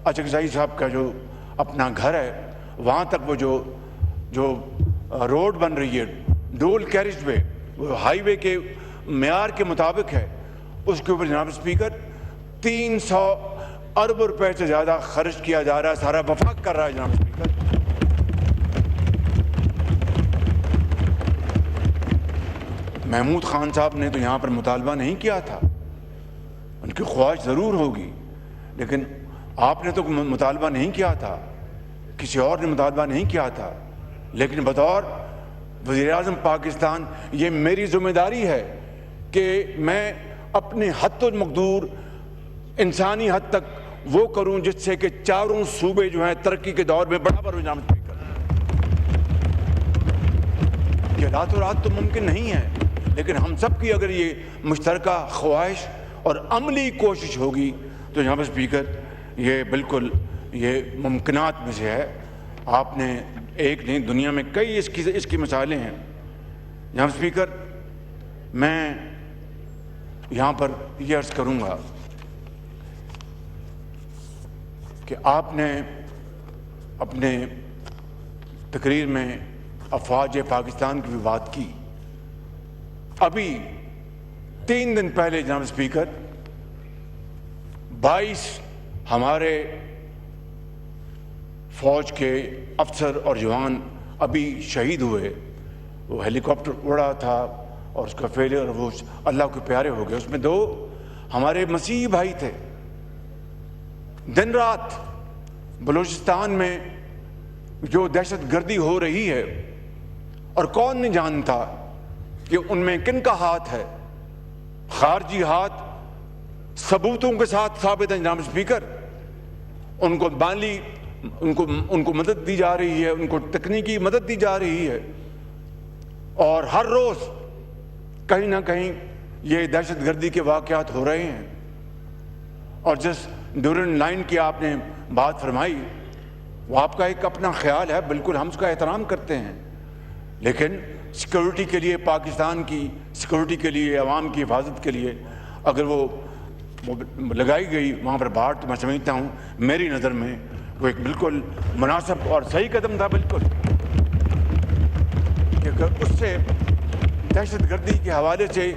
اچکزائی صاحب کا جو اپنا گھر ہے وہاں تک وہ جو روڈ بن رہی ہے ڈول کیریج وے، وہ ہائی وے کے معیار کے مطابق ہے، اس کے اوپر جناب اسپیکر 300 ارب روپے سے زیادہ خرچ کیا جا رہا ہے، سارا وفاق کر رہا ہے جناب اسپیکر۔ محمود خان صاحب نے تو یہاں پر مطالبہ نہیں کیا تھا، ان کی خواہش ضرور ہوگی، لیکن آپ نے تو مطالبہ نہیں کیا تھا، کسی اور نے مطالبہ نہیں کیا تھا، لیکن بطور وزیر اعظم پاکستان یہ میری ذمہ داری ہے کہ میں اپنے حد المقدور انسانی حد تک وہ کروں جس سے کہ چاروں صوبے جو ہیں ترقی کے دور میں برابر ہو جناب اسپیکر۔ یہ راتوں رات تو ممکن نہیں ہے، لیکن ہم سب کی اگر یہ مشترکہ خواہش اور عملی کوشش ہوگی تو جناب اسپیکر یہ بالکل یہ ممکنات میں سے ہے۔ آپ نے ایک نہیں، دنیا میں کئی اس کی مثالیں ہیں۔ جناب اسپیکر میں یہاں پر یہ عرض کروں گا کہ آپ نے اپنے تقریر میں افواج پاکستان کی بھی بات کی۔ ابھی 3 دن پہلے جناب اسپیکر 22 ہمارے فوج کے افسر اور جوان ابھی شہید ہوئے۔ وہ ہیلی کاپٹر اڑا تھا اور اس کا فیلئر وہ اللہ کے پیارے ہو گئے، اس میں 2 ہمارے مسیحی بھائی تھے۔ دن رات بلوچستان میں جو دہشت گردی ہو رہی ہے، اور کون نہیں جانتا کہ ان میں کن کا ہاتھ ہے، خارجی ہاتھ ثبوتوں کے ساتھ ثابت ہے جناب اسپیکر۔ ان کو مالی ان کو مدد دی جا رہی ہے، ان کو تکنیکی مدد دی جا رہی ہے، اور ہر روز کہیں نہ کہیں یہ دہشت گردی کے واقعات ہو رہے ہیں۔ اور جس ڈیورنڈ لائن کی آپ نے بات فرمائی، وہ آپ کا ایک اپنا خیال ہے، بالکل ہم اس کا احترام کرتے ہیں، لیکن سیکورٹی کے لیے، پاکستان کی سیکورٹی کے لیے، عوام کی حفاظت کے لیے اگر وہ لگائی گئی وہاں پر باڑ، تو میں سمجھتا ہوں میری نظر میں وہ ایک بالکل مناسب اور صحیح قدم تھا۔ بالکل کہ اگر اس سے دہشت گردی کے حوالے سے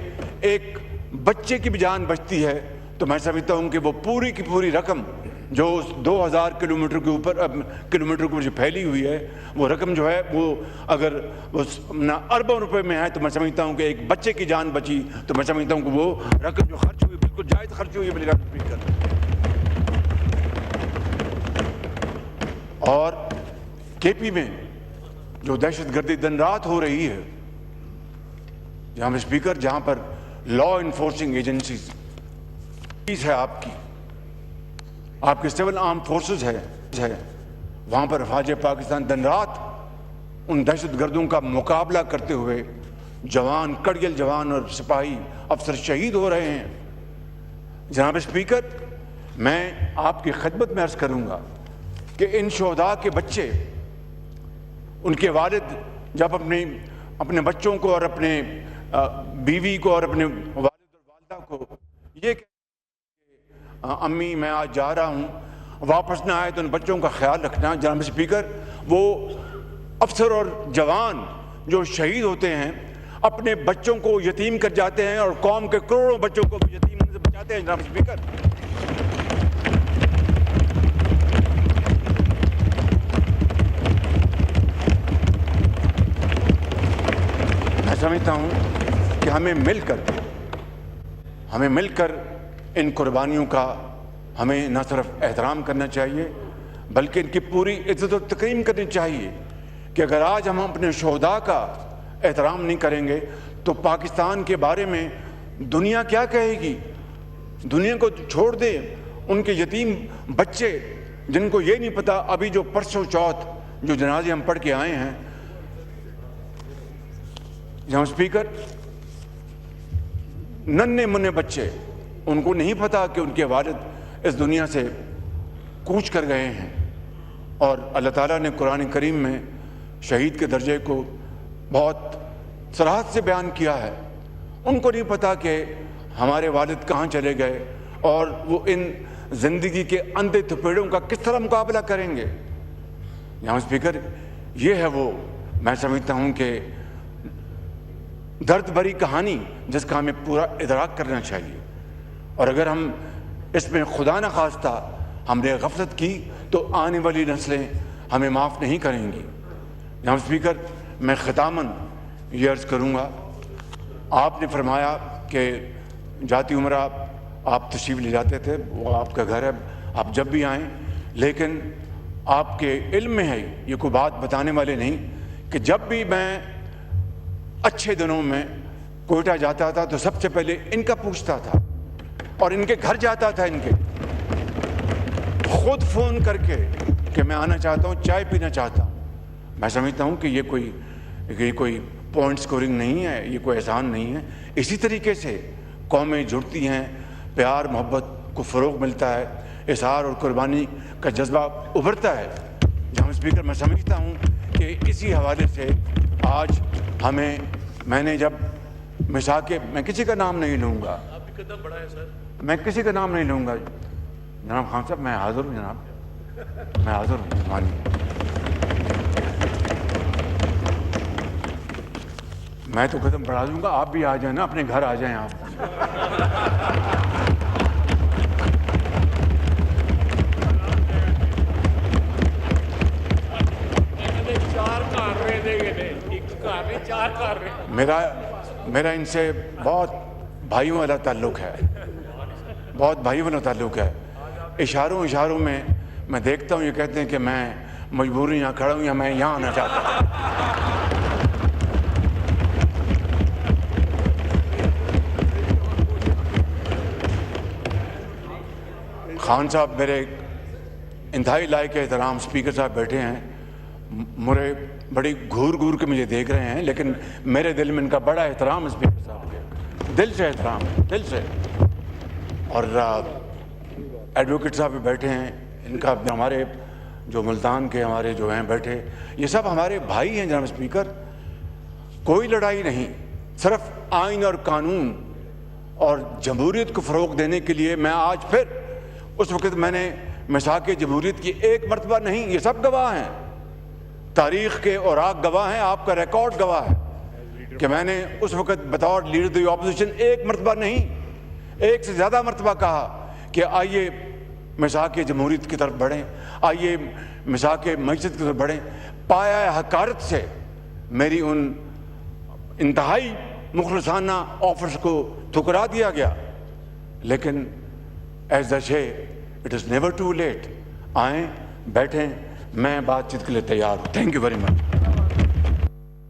ایک بچے کی بھی جان بچتی ہے تو میں سمجھتا ہوں کہ وہ پوری کی پوری رقم جو 2000 کلومیٹر کے اوپر جو پھیلی ہوئی ہے، وہ رقم جو ہے وہ اگر اربوں روپے میں ہے تو میں سمجھتا ہوں کہ ایک بچے کی جان بچی، تو میں سمجھتا ہوں کہ وہ رقم جو خرچ ہوئی بالکل جائز خرچ ہوئی ہے میرے اسپیکر۔ اور کے پی میں جو دہشت گردی دن رات ہو رہی ہے جہاں اسپیکر، جہاں پر لا انفورسنگ ایجنسیز ہے آپ کے سول آرم فورسز ہے، وہاں پر افواج پاکستان دن رات ان دہشت گردوں کا مقابلہ کرتے ہوئے جوان، کڑگل جوان اور سپاہی افسر شہید ہو رہے ہیں۔ جناب اسپیکر میں آپ کی خدمت میں عرض کروں گا کہ ان شہداء کے بچے، ان کے والد جب اپنے بچوں کو اور اپنے بیوی کو اور اپنے والد اور والدہ کو یہ کہ امی میں آج جا رہا ہوں، واپس نہ آئے تو ان بچوں کا خیال رکھنا۔ جناب اسپیکر وہ افسر اور جوان جو شہید ہوتے ہیں اپنے بچوں کو یتیم کر جاتے ہیں اور قوم کے کروڑوں بچوں کو یتیم سے بچاتے ہیں۔ جناب اسپیکر میں سمجھتا ہوں کہ ہمیں مل کر ان قربانیوں کا ہمیں نہ صرف احترام کرنا چاہیے بلکہ ان کی پوری عزت و تکریم کرنی چاہیے کہ اگر آج ہم اپنے شہداء کا احترام نہیں کریں گے تو پاکستان کے بارے میں دنیا کیا کہے گی؟ دنیا کو چھوڑ دیں ان کے یتیم بچے جن کو یہ نہیں پتا، ابھی جو پرسوں چوتھ جو جنازے ہم پڑھ کے آئے ہیں جناب اسپیکر، ننھے منھے بچے، ان کو نہیں پتا کہ ان کے والد اس دنیا سے کوچ کر گئے ہیں، اور اللہ تعالیٰ نے قرآن کریم میں شہید کے درجے کو بہت صراحت سے بیان کیا ہے۔ ان کو نہیں پتا کہ ہمارے والد کہاں چلے گئے، اور وہ ان زندگی کے اندھے تھپیڑوں کا کس طرح مقابلہ کریں گے؟ جناب اسپیکر، یہ ہے وہ میں سمجھتا ہوں کہ درد بھری کہانی جس کا ہمیں پورا ادراک کرنا چاہیے، اور اگر ہم اس میں خدا نہ خواستہ ہم نے غفلت کی تو آنے والی نسلیں ہمیں معاف نہیں کریں گی۔ جناب اسپیکر، میں ختاماً یہ عرض کروں گا، آپ نے فرمایا کہ جاتی عمرہ آپ تشریف لے جاتے تھے، وہ آپ کا گھر ہے، آپ جب بھی آئیں، لیکن آپ کے علم میں ہے، یہ کوئی بات بتانے والے نہیں، کہ جب بھی میں اچھے دنوں میں کوئٹہ جاتا تھا تو سب سے پہلے ان کا پوچھتا تھا، اور ان کے گھر جاتا تھا، ان کے خود فون کر کے کہ میں آنا چاہتا ہوں، چائے پینا چاہتا ہوں۔ میں سمجھتا ہوں کہ یہ کوئی پوائنٹ سکورنگ نہیں ہے، یہ کوئی احسان نہیں ہے۔ اسی طریقے سے قومیں جڑتی ہیں، پیار محبت کو فروغ ملتا ہے، اظہار اور قربانی کا جذبہ ابھرتا ہے۔ جناب اسپیکر، میں سمجھتا ہوں کہ اسی حوالے سے آج ہمیں، میں نے جب مساکے، میں کسی کا نام نہیں لوں گا، میں کسی کا نام نہیں لوں گا، جناب خان صاحب میں حاضر ہوں، جناب میں حاضر ہوں، مانیے میں تو قدم بڑھا دوں گا، آپ بھی آ جائیں نا، اپنے گھر آ جائیں آپ۔ میرا ان سے بہت بھائیوں والا تعلق ہے، بہت بھائیوں والا تعلق ہے۔ اشاروں میں میں دیکھتا ہوں، یہ کہتے ہیں کہ میں مجبوری یہاں کھڑا ہوں یا میں یہاں آنا چاہتا ہوں۔ خان صاحب میرے انتہائی لائق احترام، اسپیکر صاحب بیٹھے ہیں، مجھے بڑی گھور کے مجھے دیکھ رہے ہیں، لیکن میرے دل میں ان کا بڑا احترام ہے، اسپیکر صاحب کے دل سے احترام، دل سے۔ اور ایڈوکیٹ صاحب بھی بیٹھے ہیں، ان کا ہمارے جو ملتان کے ہمارے جو ہیں بیٹھے، یہ سب ہمارے بھائی ہیں۔ جناب اسپیکر، کوئی لڑائی نہیں، صرف آئین اور قانون اور جمہوریت کو فروغ دینے کے لیے میں آج پھر، اس وقت میں نے مساک جمہوریت کی ایک مرتبہ نہیں، یہ سب گواہ ہیں، تاریخ کے اوراق گواہ ہیں، آپ کا ریکارڈ گواہ ہے کہ میں نے اس وقت بطور لیڈر دی اپوزیشن ایک مرتبہ نہیں، ایک سے زیادہ مرتبہ کہا کہ آئیے مساک جمہوریت کی طرف بڑھیں، آئیے مساک معیشت کی طرف بڑھیں۔ پایا حقارت سے میری ان انتہائی مخلصانہ آفرز کو ٹھکرا دیا گیا، لیکن as they say it is never too late. آئیں، بیٹھیں، میں بات چیت کے لیے تیار ہوں۔ Thank you very much.